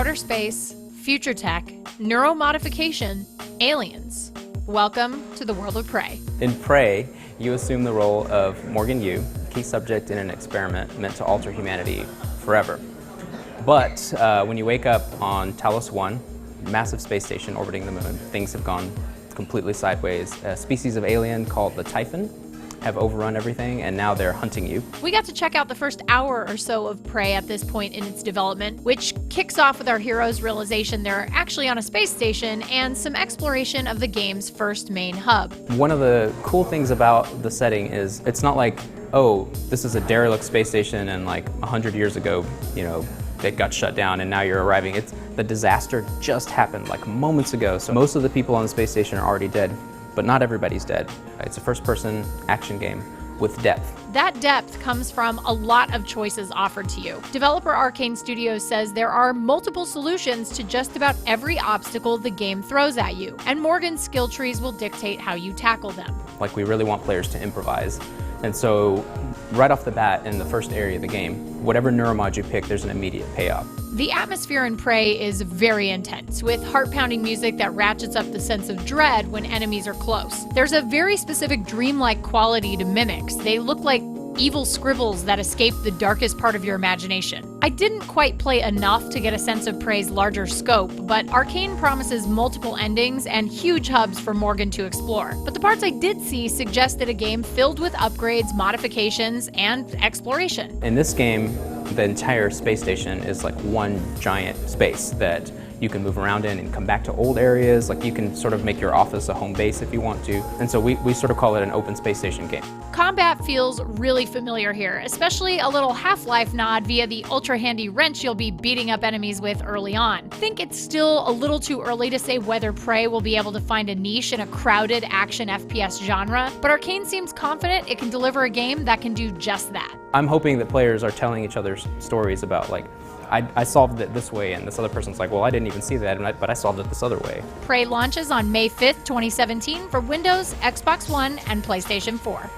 outer space, future tech, neuromodification, aliens. Welcome to the world of Prey. In Prey, you assume the role of Morgan Yu, key subject in an experiment meant to alter humanity forever. But when you wake up on Talos 1, massive space station orbiting the moon, things have gone completely sideways. A species of alien called the Typhon have overrun everything, and now they're hunting you. We got to check out the first hour or so of Prey at this point in its development, which kicks off with our heroes' realization they're actually on a space station and some exploration of the game's first main hub. One of the cool things about the setting is it's not like, oh, this is a derelict space station and like 100 years ago, it got shut down and now you're arriving. The disaster just happened like moments ago, so most of the people on the space station are already dead. But not everybody's dead. It's a first-person action game with depth. That depth comes from a lot of choices offered to you. Developer Arcane Studios says there are multiple solutions to just about every obstacle the game throws at you, and Morgan's skill trees will dictate how you tackle them. Like, we really want players to improvise. And so, right off the bat, in the first area of the game, whatever neuromod you pick, there's an immediate payoff. The atmosphere in Prey is very intense, with heart-pounding music that ratchets up the sense of dread when enemies are close. There's a very specific dreamlike quality to mimics. They look like evil scribbles that escape the darkest part of your imagination. I didn't quite play enough to get a sense of Prey's larger scope, but Arcane promises multiple endings and huge hubs for Morgan to explore. But the parts I did see suggested a game filled with upgrades, modifications, and exploration. In this game, the entire space station is like one giant space that you can move around in and come back to old areas. Like, you can sort of make your office a home base if you want to. And so we sort of call it an open space station game. Combat feels really familiar here, especially a little Half-Life nod via the ultra-handy wrench you'll be beating up enemies with early on. I think it's still a little too early to say whether Prey will be able to find a niche in a crowded action FPS genre, but Arcane seems confident it can deliver a game that can do just that. I'm hoping that players are telling each other stories about, like, I solved it this way, and this other person's like, well, I didn't even see that, but I solved it this other way. Prey launches on May 5th, 2017 for Windows, Xbox One, and PlayStation 4.